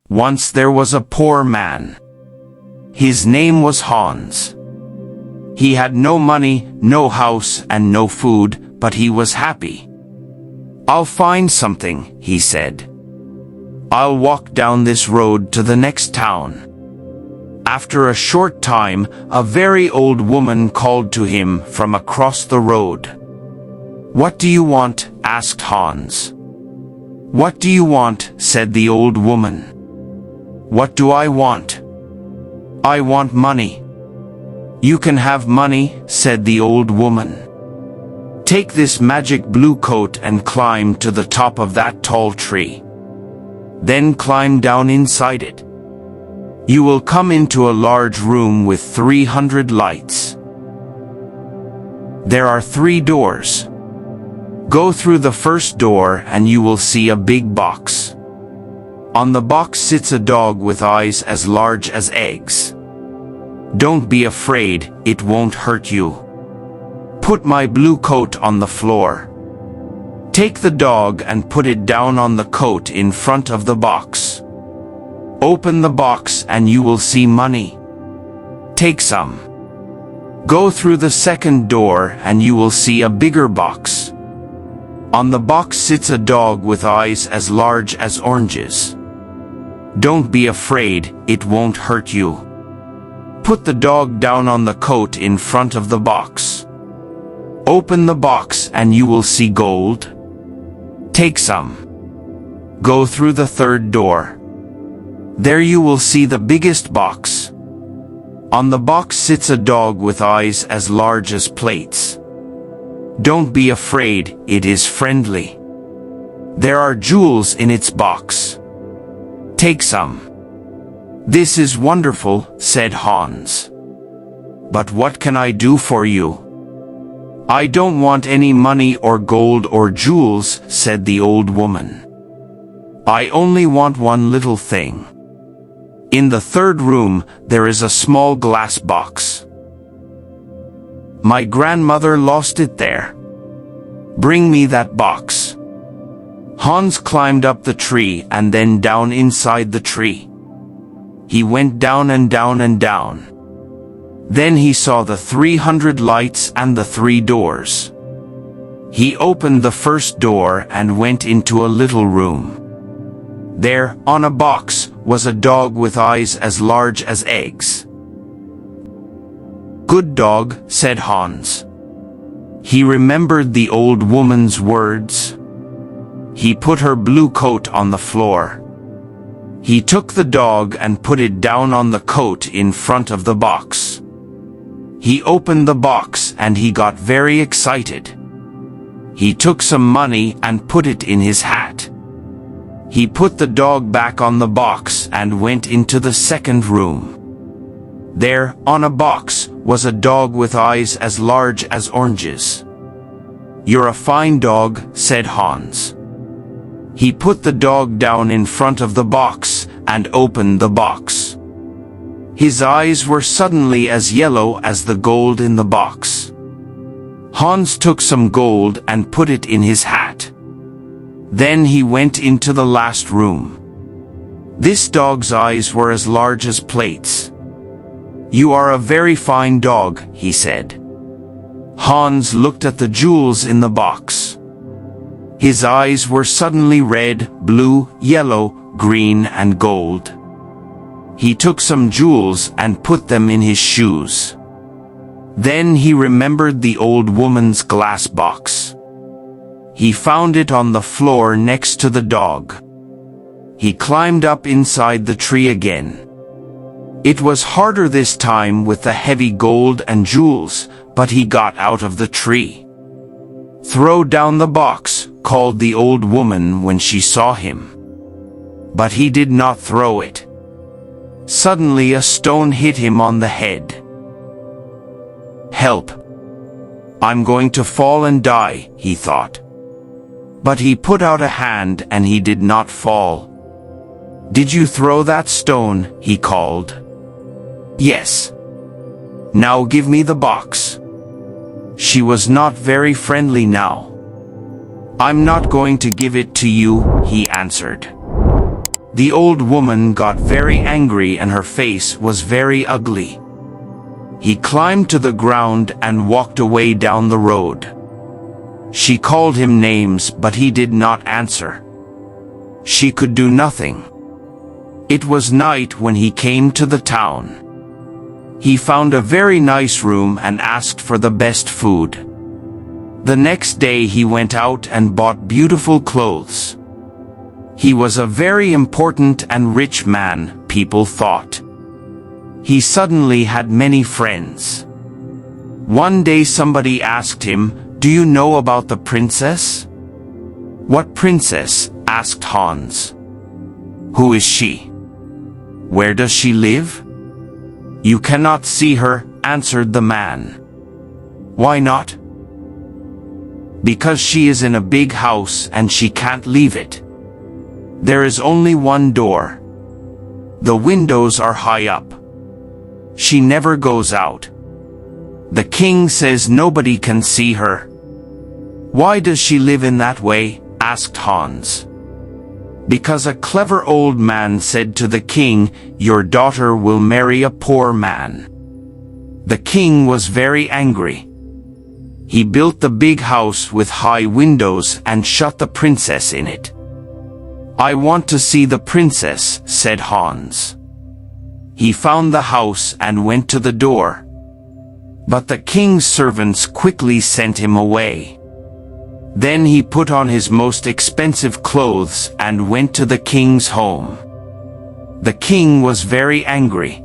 Once there was a poor man. His name was Hans. He had no money, no house, and no food, but he was happy. "I'll find something," he said. "I'll walk down this road to the next town." After a short time, a very old woman called to him from across the road. "What do you want?" asked Hans. "What do you want?" said the old woman. "What do I want?" "I want money." "You can have money," said the old woman. "Take this magic blue coat and climb to the top of that tall tree. Then climb down inside it. You will come into a large room with 300 lights. There are 3 doors. Go through the first door and you will see a big box. On the box sits a dog with eyes as large as eggs. Don't be afraid, it won't hurt you. Put my blue coat on the floor. Take the dog and put it down on the coat in front of the box. Open the box and you will see money. Take some. Go through the second door and you will see a bigger box. On the box sits a dog with eyes as large as oranges. Don't be afraid, it won't hurt you. Put the dog down on the coat in front of the box. Open the box and you will see gold. Take some. Go through the third door. There you will see the biggest box. On the box sits a dog with eyes as large as plates. Don't be afraid, it is friendly. There are jewels in its box. Take some. This is wonderful, said Hans. But what can I do for you? I don't want any money or gold or jewels, said the old woman. I only want one little thing. In the third room, there is a small glass box. My grandmother lost it there. Bring me that box. Hans climbed up the tree and then down inside the tree. He went down and down and down. Then he saw the 300 lights and the 3 doors. He opened the first door and went into a little room. There, on a box, was a dog with eyes as large as eggs. Good dog, said Hans. He remembered the old woman's words. He put her blue coat on the floor. He took the dog and put it down on the coat in front of the box. He opened the box and he got very excited. He took some money and put it in his hat. He put the dog back on the box and went into the second room. There, on a box, was a dog with eyes as large as oranges. You're a fine dog, said Hans. He put the dog down in front of the box and opened the box. His eyes were suddenly as yellow as the gold in the box. Hans took some gold and put it in his hat. Then he went into the last room. This dog's eyes were as large as plates. You are a very fine dog, he said. Hans looked at the jewels in the box. His eyes were suddenly red, blue, yellow, green, and gold. He took some jewels and put them in his shoes. Then he remembered the old woman's glass box. He found it on the floor next to the dog. He climbed up inside the tree again. It was harder this time with the heavy gold and jewels, but he got out of the tree. Throw down the box, called the old woman when she saw him. But he did not throw it. Suddenly a stone hit him on the head. Help! I'm going to fall and die, he thought. But he put out a hand and he did not fall. Did you throw that stone? He called. Yes. Now give me the box. She was not very friendly now. I'm not going to give it to you, he answered. The old woman got very angry and her face was very ugly. He climbed to the ground and walked away down the road. She called him names, but he did not answer. She could do nothing. It was night when he came to the town. He found a very nice room and asked for the best food. The next day he went out and bought beautiful clothes. He was a very important and rich man, people thought. He suddenly had many friends. One day somebody asked him, "Do you know about the princess?" "What princess?" asked Hans. "Who is she? Where does she live?" "You cannot see her," answered the man. "Why not?" "Because she is in a big house and she can't leave it. There is only one door. The windows are high up. She never goes out. The king says nobody can see her." "Why does she live in that way?" asked Hans. "Because a clever old man said to the king, 'Your daughter will marry a poor man.'" The king was very angry. He built the big house with high windows and shut the princess in it. "I want to see the princess," said Hans. He found the house and went to the door. But the king's servants quickly sent him away. Then he put on his most expensive clothes and went to the king's home. The king was very angry.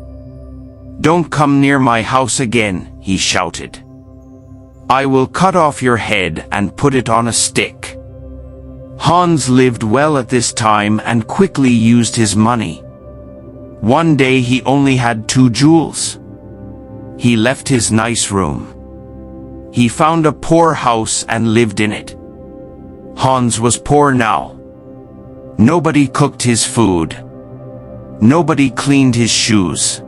"Don't come near my house again," he shouted. "I will cut off your head and put it on a stick." Hans lived well at this time and quickly used his money. One day he only had 2 jewels. He left his nice room. He found a poor house and lived in it. Hans was poor now. Nobody cooked his food. Nobody cleaned his shoes.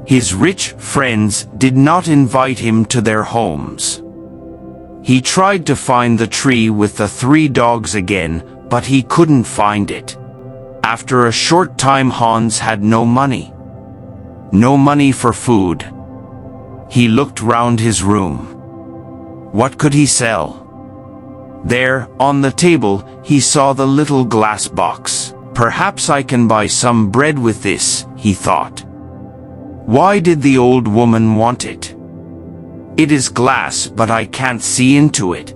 His rich friends did not invite him to their homes. He tried to find the tree with the 3 dogs again, but he couldn't find it. After a short time Hans had no money. No money for food. He looked round his room. What could he sell? There, on the table, he saw the little glass box. "Perhaps I can buy some bread with this," he thought. Why did the old woman want it? It is glass, but I can't see into it.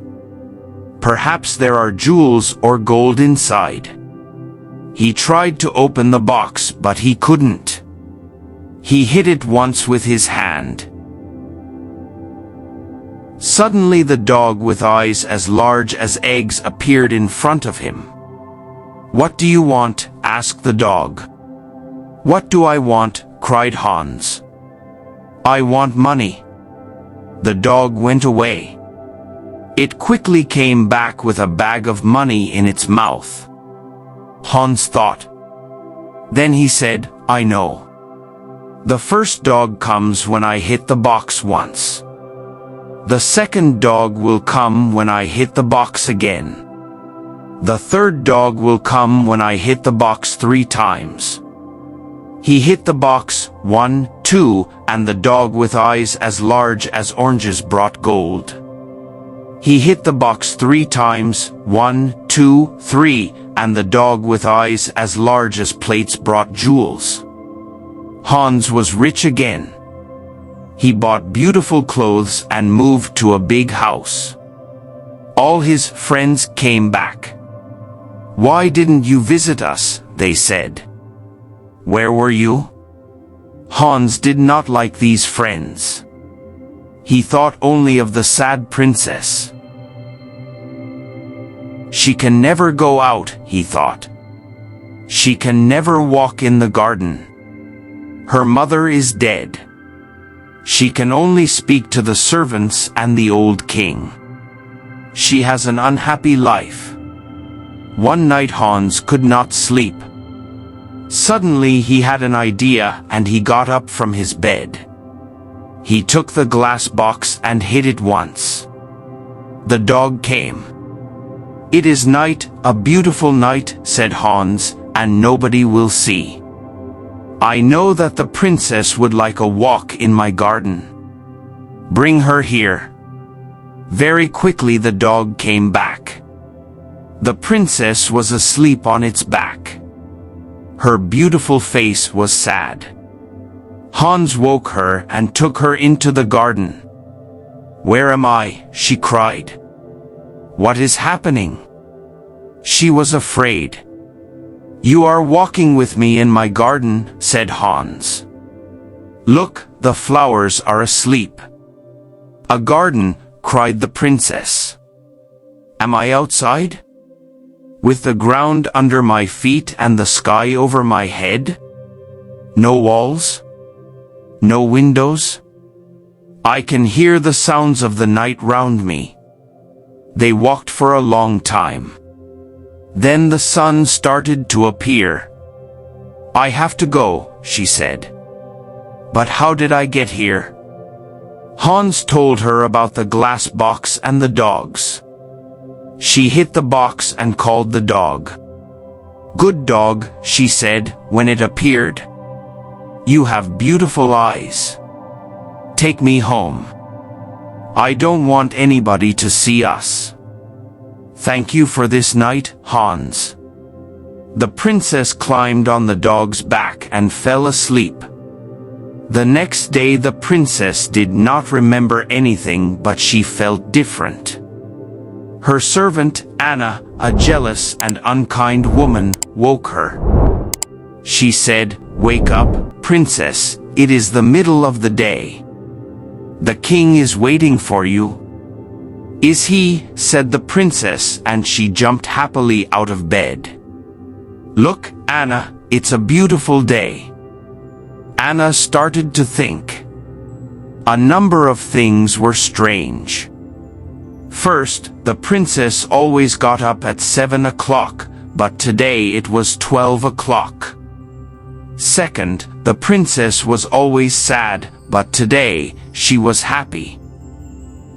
Perhaps there are jewels or gold inside. He tried to open the box, but he couldn't. He hit it once with his hand. Suddenly the dog with eyes as large as eggs appeared in front of him. "What do you want?" asked the dog. "What do I want?" cried Hans. "I want money." The dog went away. It quickly came back with a bag of money in its mouth. Hans thought. Then he said, "I know. The first dog comes when I hit the box once. The second dog will come when I hit the box again. The third dog will come when I hit the box 3 times." He hit the box 1, 2, and the dog with eyes as large as oranges brought gold. He hit the box 3 times, 1, 2, 3, and the dog with eyes as large as plates brought jewels. Hans was rich again. He bought beautiful clothes and moved to a big house. All his friends came back. "Why didn't you visit us?" they said. "Where were you?" Hans did not like these friends. He thought only of the sad princess. "She can never go out," he thought. "She can never walk in the garden. Her mother is dead. She can only speak to the servants and the old king. She has an unhappy life." One night Hans could not sleep. Suddenly he had an idea and he got up from his bed. He took the glass box and hit it once. The dog came. "It is night, a beautiful night," said Hans, and nobody will see. I know that the princess would like a walk in my garden. Bring her here." Very quickly the dog came back. The princess was asleep on its back. Her beautiful face was sad. Hans woke her and took her into the garden. "Where am I?" she cried. "What is happening?" She was afraid. "You are walking with me in my garden," said Hans. "Look, the flowers are asleep." "A garden," cried the princess. "Am I outside? With the ground under my feet and the sky over my head? No walls? No windows? I can hear the sounds of the night round me." They walked for a long time. Then the sun started to appear. "I have to go," she said. "But how did I get here?" Hans told her about the glass box and the dogs. She hit the box and called the dog. "Good dog," she said when it appeared. "You have beautiful eyes. Take me home. I don't want anybody to see us." "Thank you for this night, Hans." The princess climbed on the dog's back and fell asleep. The next day the princess did not remember anything, but she felt different. Her servant, Anna, a jealous and unkind woman, woke her. She said, "Wake up, princess, it is the middle of the day. The king is waiting for you." "Is he?" said the princess, and she jumped happily out of bed. "Look, Anna, it's a beautiful day." Anna started to think. A number of things were strange. First, the princess always got up at 7 o'clock, but today it was 12 o'clock. Second, the princess was always sad, but today she was happy.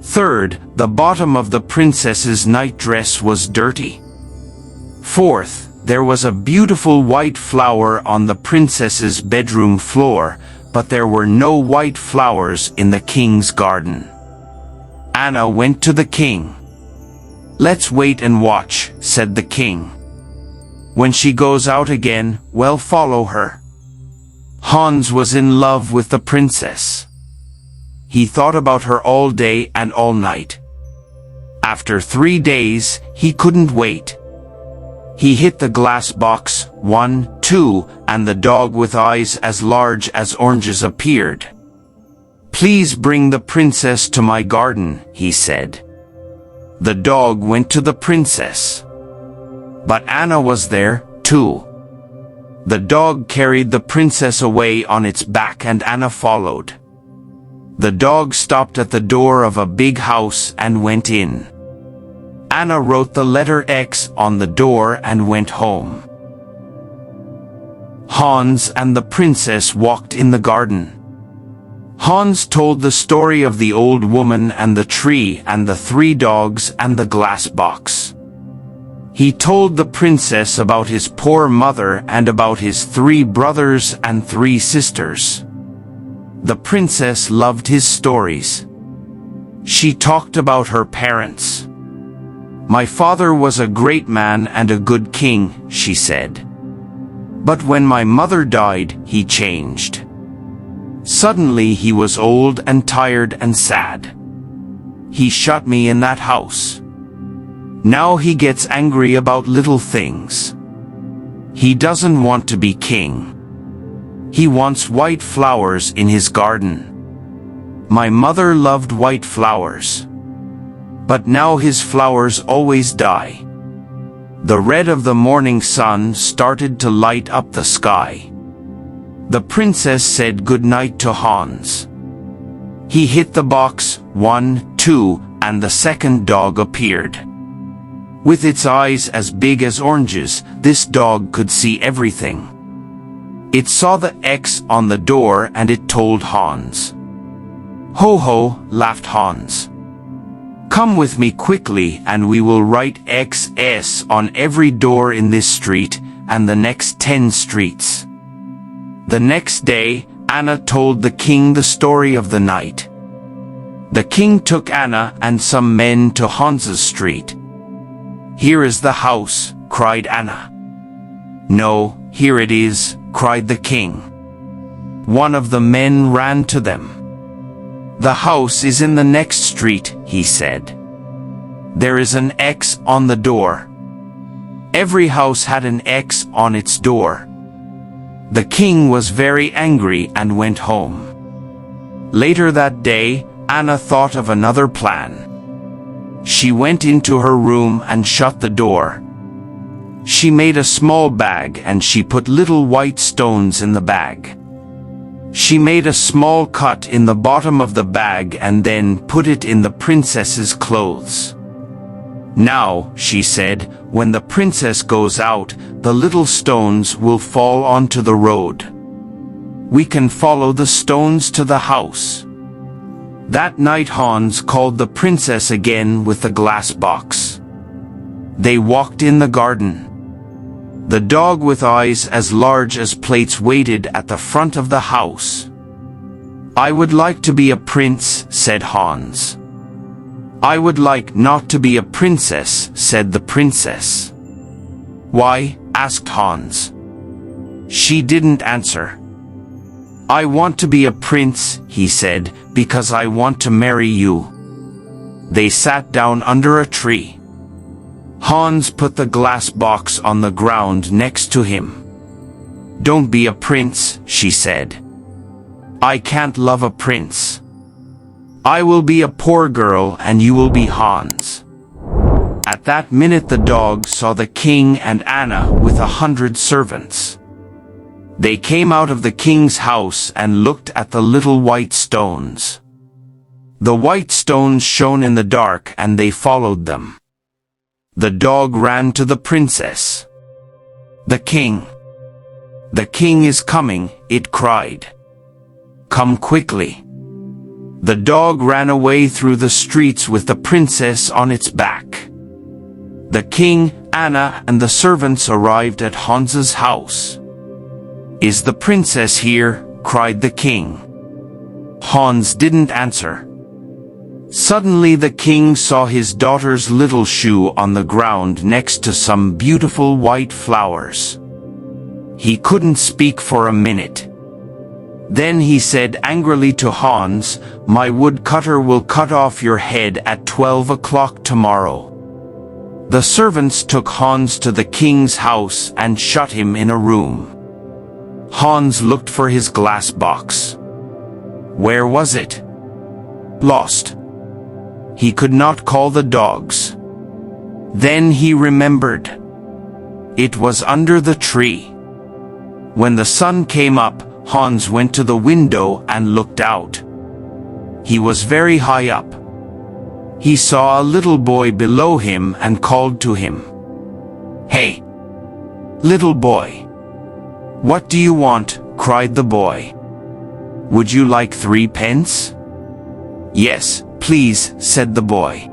Third, the bottom of the princess's nightdress was dirty. Fourth, there was a beautiful white flower on the princess's bedroom floor, but there were no white flowers in the king's garden. Anna went to the king. "Let's wait and watch," said the king. "When she goes out again, well, follow her." Hans was in love with the princess. He thought about her all day and all night. After 3 days, he couldn't wait. He hit the glass box, 1, 2, and the dog with eyes as large as oranges appeared. "Please bring the princess to my garden," he said. The dog went to the princess. But Anna was there, too. The dog carried the princess away on its back and Anna followed. The dog stopped at the door of a big house and went in. Anna wrote the letter X on the door and went home. Hans and the princess walked in the garden. Hans told the story of the old woman and the tree and the 3 dogs and the glass box. He told the princess about his poor mother and about his 3 brothers and 3 sisters. The princess loved his stories. She talked about her parents. "My father was a great man and a good king," she said. "But when my mother died, he changed. Suddenly he was old and tired and sad. He shut me in that house. Now he gets angry about little things. He doesn't want to be king. He wants white flowers in his garden. My mother loved white flowers. But now his flowers always die." The red of the morning sun started to light up the sky. The princess said good night to Hans. He hit the box, 1, 2, and the second dog appeared. With its eyes as big as oranges, this dog could see everything. It saw the X on the door and it told Hans. "Ho ho," laughed Hans. "Come with me quickly and we will write XS on every door in this street, and the next 10 streets. The next day, Anna told the king the story of the night. The king took Anna and some men to Hans's street. "Here is the house," cried Anna. "No, here it is," cried the king. One of the men ran to them. "The house is in the next street," he said. "There is an X on the door." Every house had an X on its door. The king was very angry and went home. Later that day, Anna thought of another plan. She went into her room and shut the door. She made a small bag and she put little white stones in the bag. She made a small cut in the bottom of the bag and then put it in the princess's clothes. "Now," she said, "when the princess goes out, the little stones will fall onto the road. We can follow the stones to the house." That night Hans called the princess again with the glass box. They walked in the garden. The dog with eyes as large as plates waited at the front of the house. "I would like to be a prince," said Hans. "I would like not to be a princess," said the princess. "Why?" asked Hans. She didn't answer. "I want to be a prince," he said, "because I want to marry you." They sat down under a tree. Hans put the glass box on the ground next to him. "Don't be a prince," she said. "I can't love a prince. I will be a poor girl and you will be Hans." At that minute the dog saw the king and Anna with 100 servants. They came out of the king's house and looked at the little white stones. The white stones shone in the dark and they followed them. The dog ran to the princess. "The king! The king is coming," it cried. "Come quickly." The dog ran away through the streets with the princess on its back. The king, Anna, and the servants arrived at Hans's house. "Is the princess here?" cried the king. Hans didn't answer. Suddenly the king saw his daughter's little shoe on the ground next to some beautiful white flowers. He couldn't speak for a minute. Then he said angrily to Hans, "My woodcutter will cut off your head at 12 o'clock tomorrow." The servants took Hans to the king's house and shut him in a room. Hans looked for his glass box. Where was it? Lost. He could not call the dogs. Then he remembered. It was under the tree. When the sun came up, Hans went to the window and looked out. He was very high up. He saw a little boy below him and called to him. "Hey, little boy. What do you want?" cried the boy. "Would you like 3 pence?" "Yes, please," said the boy.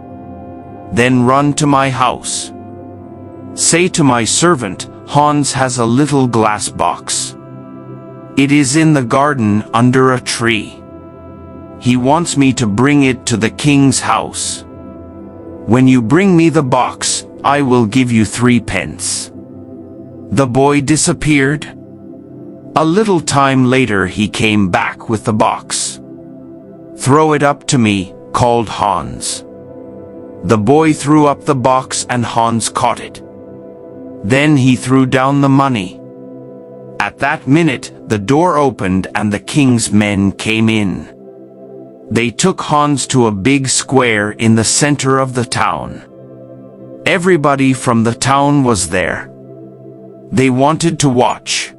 "Then run to my house. Say to my servant, Hans has a little glass box. It is in the garden under a tree. He wants me to bring it to the king's house. When you bring me the box, I will give you 3 pence. The boy disappeared. A little time later he came back with the box. "Throw it up to me," called Hans. The boy threw up the box and Hans caught it. Then he threw down the money. At that minute, the door opened and the king's men came in. They took Hans to a big square in the center of the town. Everybody from the town was there. They wanted to watch.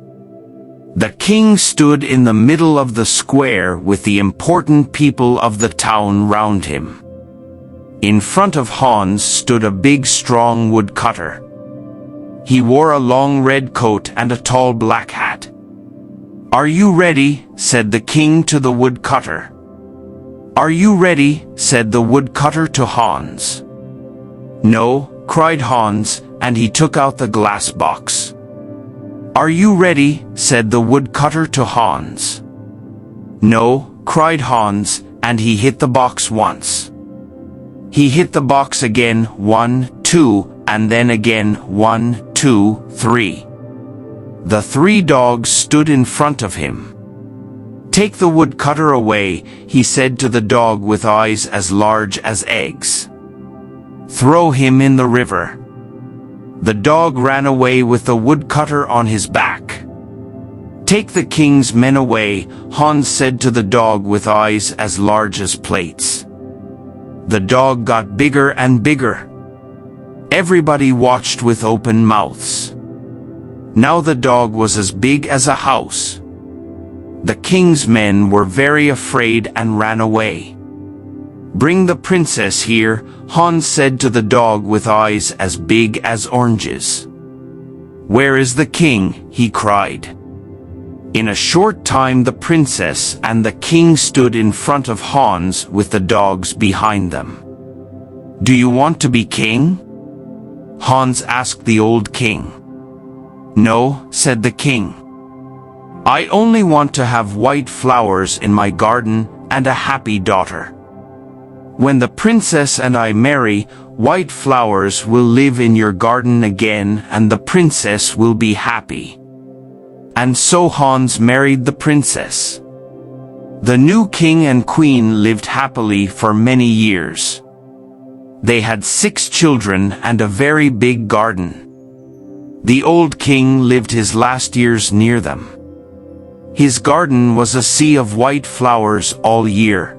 The king stood in the middle of the square with the important people of the town round him. In front of Hans stood a big strong woodcutter. He wore a long red coat and a tall black hat. "Are you ready?" said the king to the woodcutter. "Are you ready?" said the woodcutter to Hans. "No," cried Hans, and he took out the glass box. "Are you ready?" said the woodcutter to Hans. "No," cried Hans, and he hit the box once. He hit the box again, 1, 2, and then again, 1, 2, 3. The 3 dogs stood in front of him. "Take the woodcutter away," he said to the dog with eyes as large as eggs. "Throw him in the river." The dog ran away with the woodcutter on his back. "Take the king's men away," Hans said to the dog with eyes as large as plates. The dog got bigger and bigger. Everybody watched with open mouths. Now the dog was as big as a house. The king's men were very afraid and ran away. "Bring the princess here," Hans said to the dog with eyes as big as oranges. "Where is the king?" he cried. In a short time the princess and the king stood in front of Hans with the dogs behind them. "Do you want to be king?" Hans asked the old king. "No," said the king. "I only want to have white flowers in my garden and a happy daughter. When the princess and I marry, white flowers will live in your garden again and the princess will be happy." And so Hans married the princess. The new king and queen lived happily for many years. They had 6 children and a very big garden. The old king lived his last years near them. His garden was a sea of white flowers all year.